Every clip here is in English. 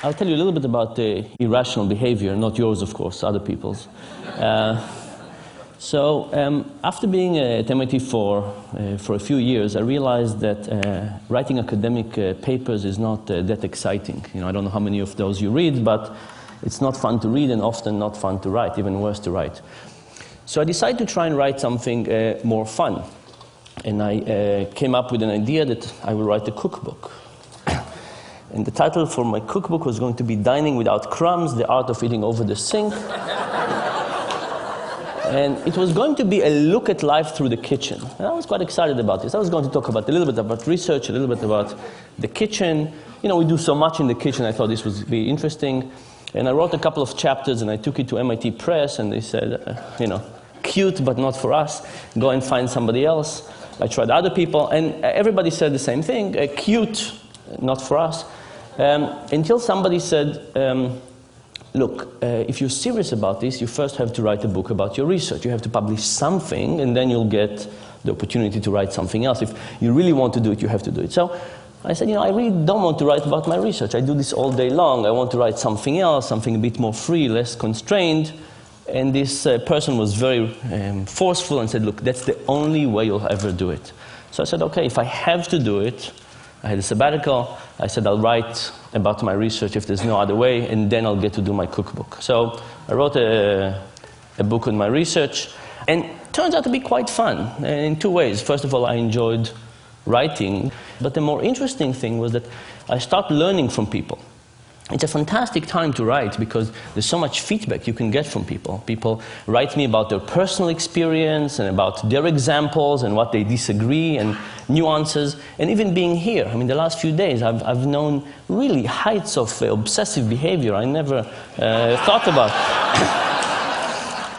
I'll tell you a little bit about the irrational behavior, not yours, of course, other people's. After being at MIT for a few years, I realized that writing academic papers is not that exciting. I don't know how many of those you read, but it's not fun to read and often not fun to write, even worse to write. So I decided to try and write something more fun. And I came up with an idea that I will write a cookbook. And the title for my cookbook was going to be Dining Without Crumbs, The Art of Eating Over the Sink. And it was going to be a look at life through the kitchen. And I was quite excited about this. I was going to talk about a little bit about research, a little bit about the kitchen. We do so much in the kitchen, I thought this would be interesting. And I wrote a couple of chapters and I took it to MIT Press and they said, cute but not for us. Go and find somebody else. I tried other people and everybody said the same thing, cute, not for us. Until somebody said, look, if you're serious about this, you first have to write a book about your research. You have to publish something, and then you'll get the opportunity to write something else. If you really want to do it, you have to do it. So I said, I really don't want to write about my research. I do this all day long. I want to write something else, something a bit more free, less constrained. And this person was very forceful and said, look, that's the only way you'll ever do it. So I said, okay, if I have to do it, I had a sabbatical. I said, I'll write about my research if there's no other way, and then I'll get to do my cookbook. So I wrote a book on my research, and it turns out to be quite fun in two ways. First of all, I enjoyed writing, but the more interesting thing was that I started learning from people. It's a fantastic time to write because there's so much feedback you can get from people. People write me about their personal experience and about their examples and what they disagree and nuances. And even being here, the last few days, I've known really heights of obsessive behavior I never thought about,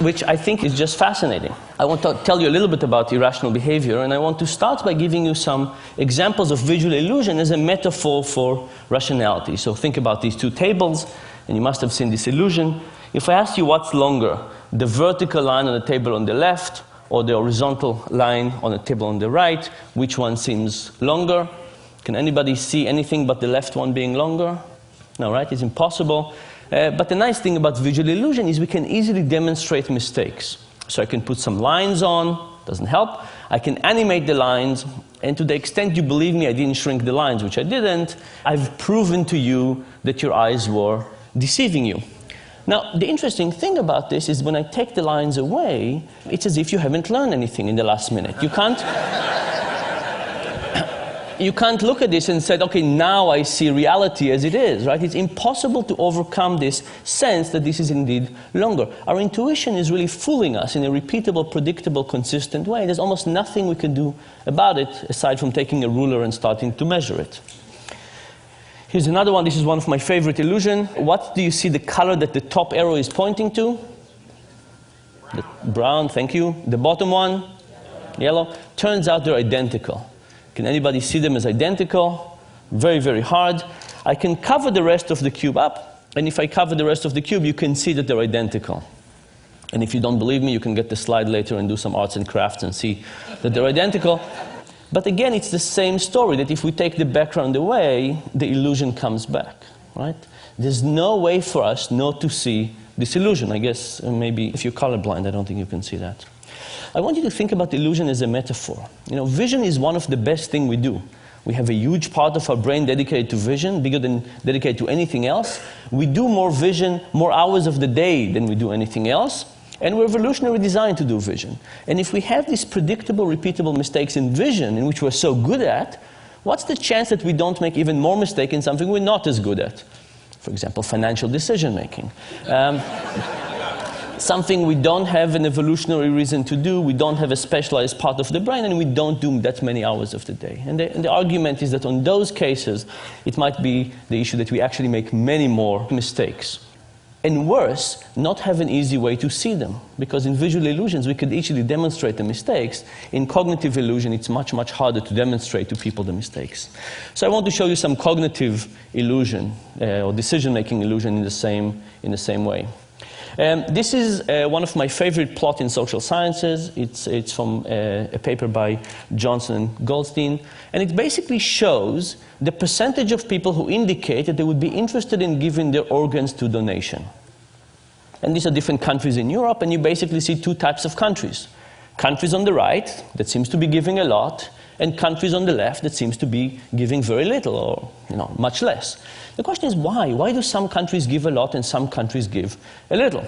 which I think is just fascinating. I want to tell you a little bit about irrational behavior, and I want to start by giving you some examples of visual illusion as a metaphor for rationality. So think about these two tables, and you must have seen this illusion. If I ask you what's longer, the vertical line on the table on the left or the horizontal line on the table on the right, which one seems longer? Can anybody see anything but the left one being longer? No, right? It's impossible. But the nice thing about visual illusion is we can easily demonstrate mistakes. So I can put some lines on, doesn't help. I can animate the lines, and to the extent you believe me, I didn't shrink the lines, which I didn't. I've proven to you that your eyes were deceiving you. Now, the interesting thing about this is when I take the lines away, it's as if you haven't learned anything in the last minute. You can't look at this and say, okay, now I see reality as it is, right? It's impossible to overcome this sense that this is indeed longer. Our intuition is really fooling us in a repeatable, predictable, consistent way. There's almost nothing we can do about it aside from taking a ruler and starting to measure it. Here's another one. This is one of my favorite illusions. What do you see the color that the top arrow is pointing to? The brown, thank you. The bottom one? Yellow. Turns out they're identical. Can anybody see them as identical? Very, very hard. I can cover the rest of the cube up, and if I cover the rest of the cube, you can see that they're identical. And if you don't believe me, you can get the slide later and do some arts and crafts and see that they're identical. But again, it's the same story, that if we take the background away, the illusion comes back, right? There's no way for us not to see this illusion. I guess maybe if you're colorblind, I don't think you can see that. I want you to think about illusion as a metaphor. Vision is one of the best things we do. We have a huge part of our brain dedicated to vision, bigger than dedicated to anything else. We do more vision, more hours of the day than we do anything else. And we're evolutionarily designed to do vision. And if we have these predictable, repeatable mistakes in vision, in which we're so good at, what's the chance that we don't make even more mistakes in something we're not as good at? For example, financial decision making. Something we don't have an evolutionary reason to do, we don't have a specialized part of the brain, and we don't do that many hours of the day. And the argument is that on those cases, it might be the issue that we actually make many more mistakes. And worse, not have an easy way to see them. Because in visual illusions, we could easily demonstrate the mistakes. In cognitive illusion, it's much, much harder to demonstrate to people the mistakes. So I want to show you some cognitive illusion, or decision-making illusion in the same way. This is one of my favorite plots in social sciences. It's from a paper by Johnson and Goldstein. And it basically shows the percentage of people who indicate that they would be interested in giving their organs to donation. And these are different countries in Europe, and you basically see two types of countries. Countries on the right that seems to be giving a lot, and countries on the left that seems to be giving very little or much less. The question is why? Why do some countries give a lot and some countries give a little?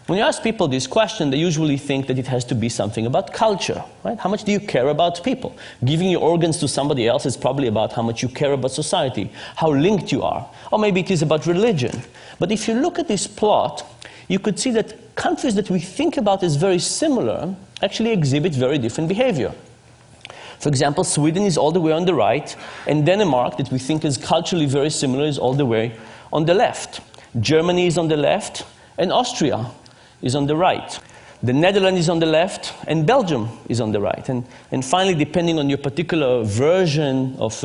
When you ask people this question, they usually think that it has to be something about culture, right? How much do you care about people? Giving your organs to somebody else is probably about how much you care about society, how linked you are. Or maybe it is about religion. But if you look at this plot, you could see that countries that we think about as very similar actually exhibit very different behavior. For example, Sweden is all the way on the right, and Denmark, that we think is culturally very similar, is all the way on the left. Germany is on the left, and Austria is on the right. The Netherlands is on the left, and Belgium is on the right. And finally, depending on your particular version of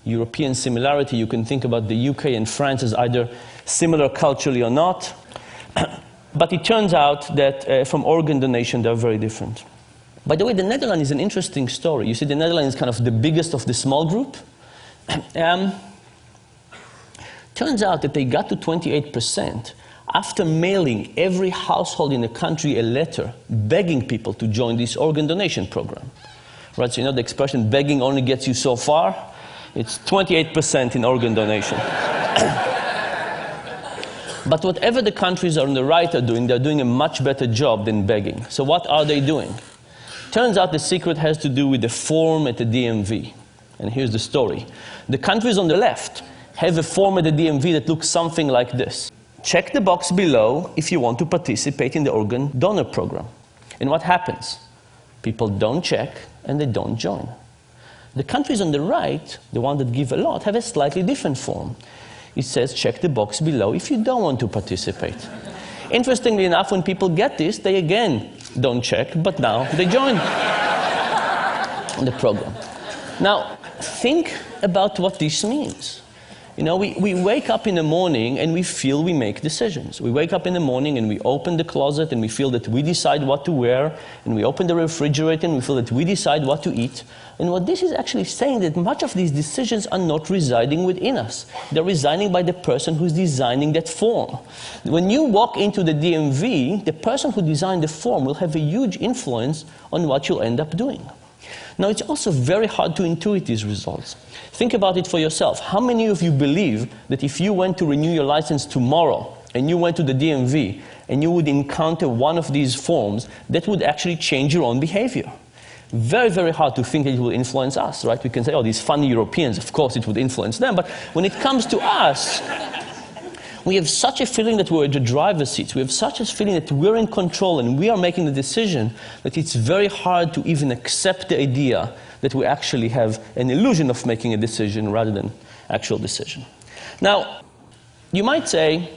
European similarity, you can think about the UK and France as either similar culturally or not. But it turns out that from organ donation, they're very different. By the way, the Netherlands is an interesting story. You see, the Netherlands is kind of the biggest of the small group. Turns out that they got to 28% after mailing every household in the country a letter begging people to join this organ donation program. Right, so you know the expression, begging only gets you so far? It's 28% in organ donation. But whatever the countries on the right are doing, they're doing a much better job than begging. So what are they doing? Turns out the secret has to do with the form at the DMV. And here's the story. The countries on the left have a form at the DMV that looks something like this. Check the box below if you want to participate in the organ donor program. And what happens? People don't check and they don't join. The countries on the right, the ones that give a lot, have a slightly different form. It says, check the box below if you don't want to participate. Interestingly enough, when people get this, they again don't check, but now they join the program. Now, think about what this means. You know, we wake up in the morning and we feel we make decisions. We wake up in the morning and we open the closet and we feel that we decide what to wear, and we open the refrigerator and we feel that we decide what to eat. And what this is actually saying that much of these decisions are not residing within us. They're residing by the person who's designing that form. When you walk into the DMV, the person who designed the form will have a huge influence on what you'll end up doing. Now, it's also very hard to intuit these results. Think about it for yourself. How many of you believe that if you went to renew your license tomorrow and you went to the DMV and you would encounter one of these forms, that would actually change your own behavior? Very, very hard to think that it will influence us, right? We can say, oh, these funny Europeans, of course it would influence them. But when it comes to us, we have such a feeling that we're at the driver's seat. We have such a feeling that we're in control and we are making the decision that it's very hard to even accept the idea that we actually have an illusion of making a decision rather than actual decision. Now, you might say,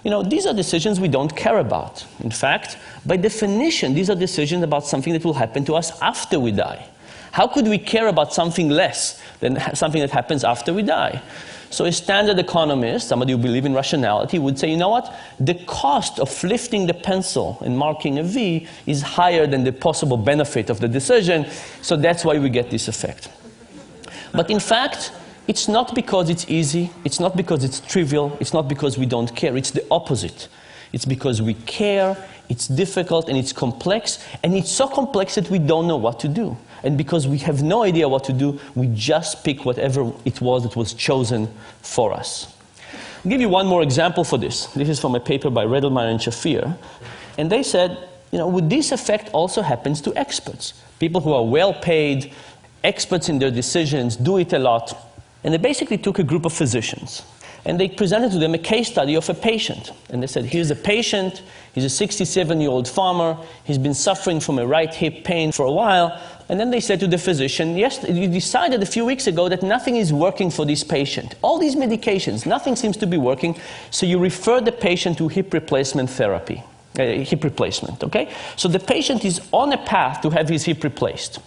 you know, these are decisions we don't care about. In fact, by definition, these are decisions about something that will happen to us after we die. How could we care about something less than something that happens after we die? So a standard economist, somebody who believes in rationality, would say, you know what? The cost of lifting the pencil and marking a V is higher than the possible benefit of the decision, so that's why we get this effect. But in fact, it's not because it's easy, it's not because it's trivial, it's not because we don't care, it's the opposite. It's because we care, it's difficult, and it's complex, and it's so complex that we don't know what to do. And because we have no idea what to do, we just pick whatever it was that was chosen for us. I'll give you one more example for this. This is from a paper by Redelmeier and Shafir. And they said, you know, would this effect also happens to experts? People who are well paid, experts in their decisions, do it a lot. And they basically took a group of physicians. And they presented to them a case study of a patient. And they said, here's a patient, he's a 67-year-old farmer, he's been suffering from a right hip pain for a while. And then they said to the physician, yes, you decided a few weeks ago that nothing is working for this patient. All these medications, nothing seems to be working, so you refer the patient to hip replacement therapy, hip replacement, okay? So the patient is on a path to have his hip replaced.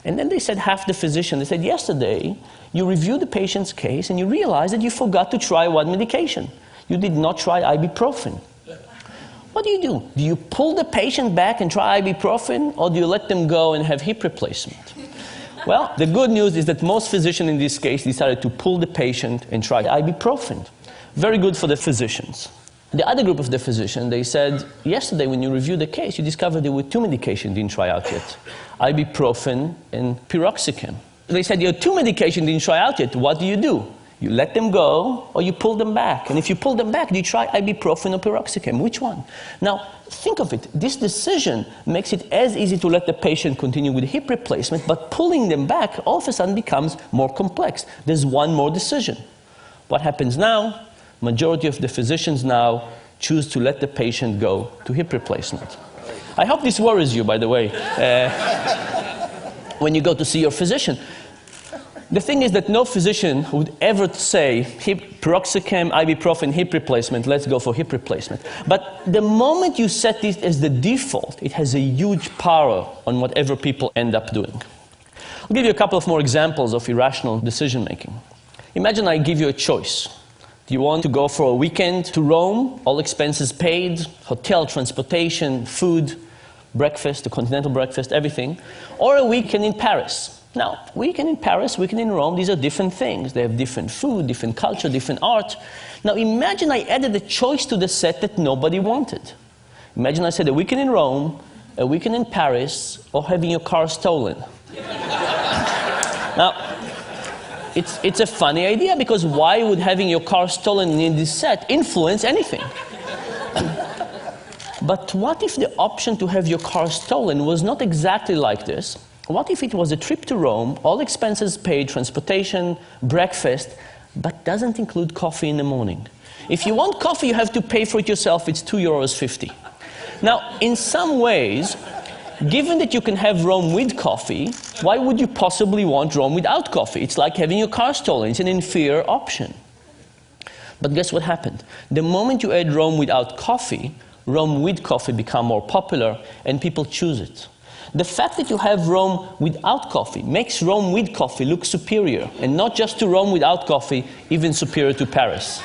And then they said, half the physician, they said, yesterday, you reviewed the patient's case and you realized that you forgot to try one medication. You did not try ibuprofen. What do? Do you pull the patient back and try ibuprofen, or do you let them go and have hip replacement? Well, the good news is that most physicians in this case decided to pull the patient and try ibuprofen. Very good for the physicians. The other group of the physicians, they said, yesterday when you reviewed the case, you discovered there were two medications you didn't try out yet, ibuprofen and piroxicam. They said, your two medications didn't try out yet, what do? You let them go, or you pull them back. And if you pull them back, do you try ibuprofen or piroxicam? Which one? Now, think of it. This decision makes it as easy to let the patient continue with hip replacement, but pulling them back all of a sudden becomes more complex. There's one more decision. What happens now? Majority of the physicians now choose to let the patient go to hip replacement. I hope this worries you, by the way, when you go to see your physician. The thing is that no physician would ever say, piroxicam, ibuprofen, hip replacement, let's go for hip replacement. But the moment you set this as the default, it has a huge power on whatever people end up doing. I'll give you a couple of more examples of irrational decision making. Imagine I give you a choice. Do you want to go for a weekend to Rome, all expenses paid, hotel, transportation, food, breakfast, a continental breakfast, everything, or a weekend in Paris? Now, weekend in Paris, weekend in Rome, these are different things. They have different food, different culture, different art. Now, imagine I added a choice to the set that nobody wanted. Imagine I said a weekend in Rome, a weekend in Paris, or having your car stolen. Now, it's a funny idea, because why would having your car stolen in this set influence anything? But what if the option to have your car stolen was not exactly like this? What if it was a trip to Rome, all expenses paid, transportation, breakfast, but doesn't include coffee in the morning? If you want coffee, you have to pay for it yourself. It's €2.50. Now, in some ways, given that you can have Rome with coffee, why would you possibly want Rome without coffee? It's like having your car stolen. It's an inferior option. But guess what happened? The moment you add Rome without coffee, Rome with coffee become more popular, and people choose it. The fact that you have Rome without coffee makes Rome with coffee look superior, and not just to Rome without coffee, even superior to Paris.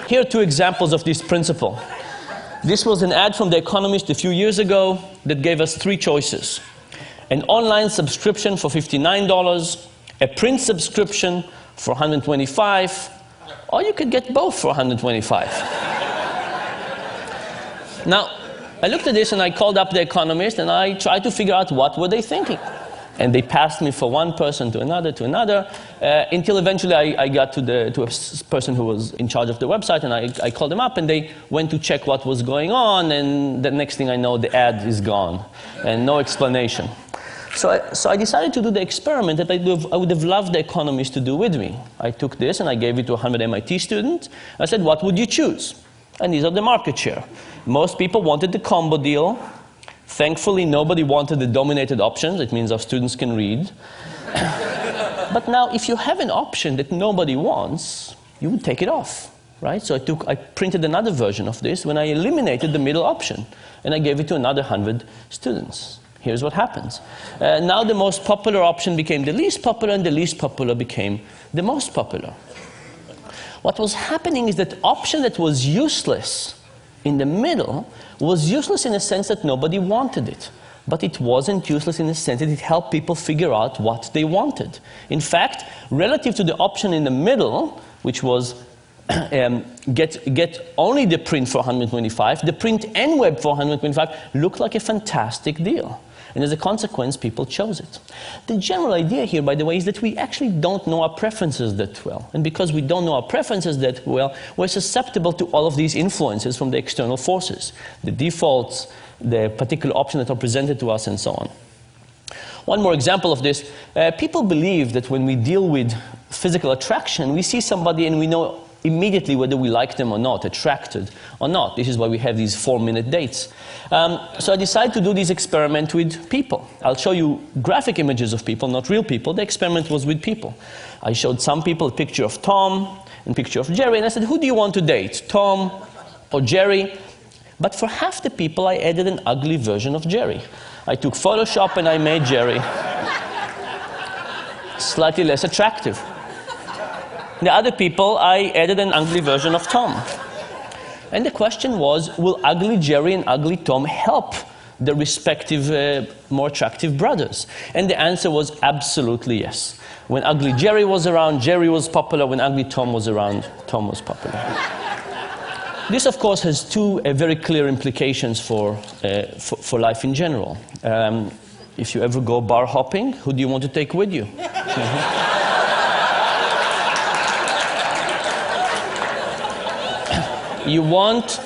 Here are two examples of this principle. This was an ad from The Economist a few years ago that gave us three choices. An online subscription for $59, a print subscription for $125, or you could get both for $125. Now, I looked at this and I called up The Economist and I tried to figure out what were they thinking. And they passed me from one person to another, until eventually I got to a person who was in charge of the website, and I called them up and they went to check what was going on, and the next thing I know, the ad is gone and no explanation. So I decided to do the experiment that I would have loved The Economist to do with me. I took this and I gave it to 100 MIT students. I said, what would you choose? And these are the market share. Most people wanted the combo deal. Thankfully, nobody wanted the dominated options. It means our students can read. But now, if you have an option that nobody wants, you would take it off, right? So I printed another version of this when I eliminated the middle option, and I gave it to another 100 students. Here's what happens. Now the most popular option became the least popular, and the least popular became the most popular. What was happening is that option that was useless in the middle was useless in the sense that nobody wanted it. But it wasn't useless in the sense that it helped people figure out what they wanted. In fact, relative to the option in the middle, which was get only the print for $125, the print and web for $125 looked like a fantastic deal. And as a consequence, people chose it. The general idea here, by the way, is that we actually don't know our preferences that well. And because we don't know our preferences that well, we're susceptible to all of these influences from the external forces, the defaults, the particular options that are presented to us, and so on. One more example of this. People believe that when we deal with physical attraction, we see somebody and we know immediately whether we like them or not, attracted or not. This is why we have these 4-minute dates. So I decided to do this experiment with people. I'll show you graphic images of people, not real people. The experiment was with people. I showed some people a picture of Tom and a picture of Jerry, and I said, who do you want to date, Tom or Jerry? But for half the people, I added an ugly version of Jerry. I took Photoshop and I made Jerry slightly less attractive. The other people, I added an ugly version of Tom. And the question was, will ugly Jerry and ugly Tom help the respective more attractive brothers? And the answer was absolutely yes. When ugly Jerry was around, Jerry was popular. When ugly Tom was around, Tom was popular. This, of course, has two very clear implications for life in general. If you ever go bar hopping, who do you want to take with you? You want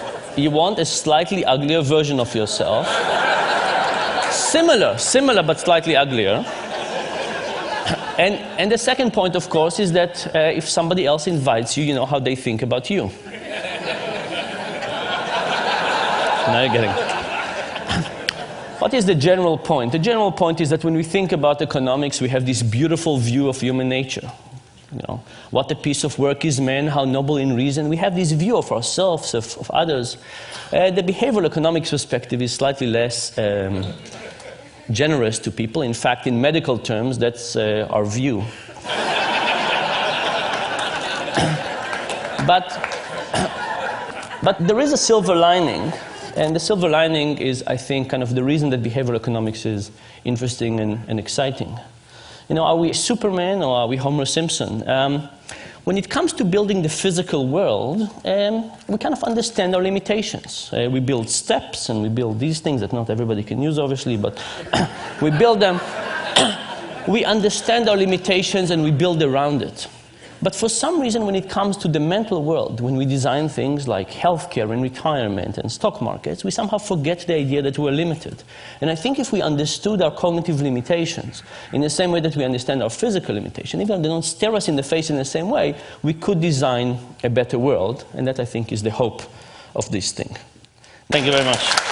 a slightly uglier version of yourself. Similar, but slightly uglier. And the second point, of course, is that if somebody else invites you, you know how they think about you. Now you're getting it. What is the general point? The general point is that when we think about economics, we have this beautiful view of human nature. You know, what a piece of work is man, how noble in reason. We have this view of ourselves, of others. The behavioral economics perspective is slightly less generous to people. In fact, in medical terms, that's our view. But there is a silver lining. And the silver lining is, I think, kind of the reason that behavioral economics is interesting and exciting. You know, are we Superman or are we Homer Simpson? When it comes to building the physical world, we kind of understand our limitations. We build steps and we build these things that not everybody can use, obviously, but we build them. We understand our limitations and we build around it. But for some reason, when it comes to the mental world, when we design things like healthcare and retirement and stock markets, we somehow forget the idea that we're limited. And I think if we understood our cognitive limitations in the same way that we understand our physical limitation, even if they don't stare us in the face in the same way, we could design a better world. And that, I think, is the hope of this thing. Thank you very much.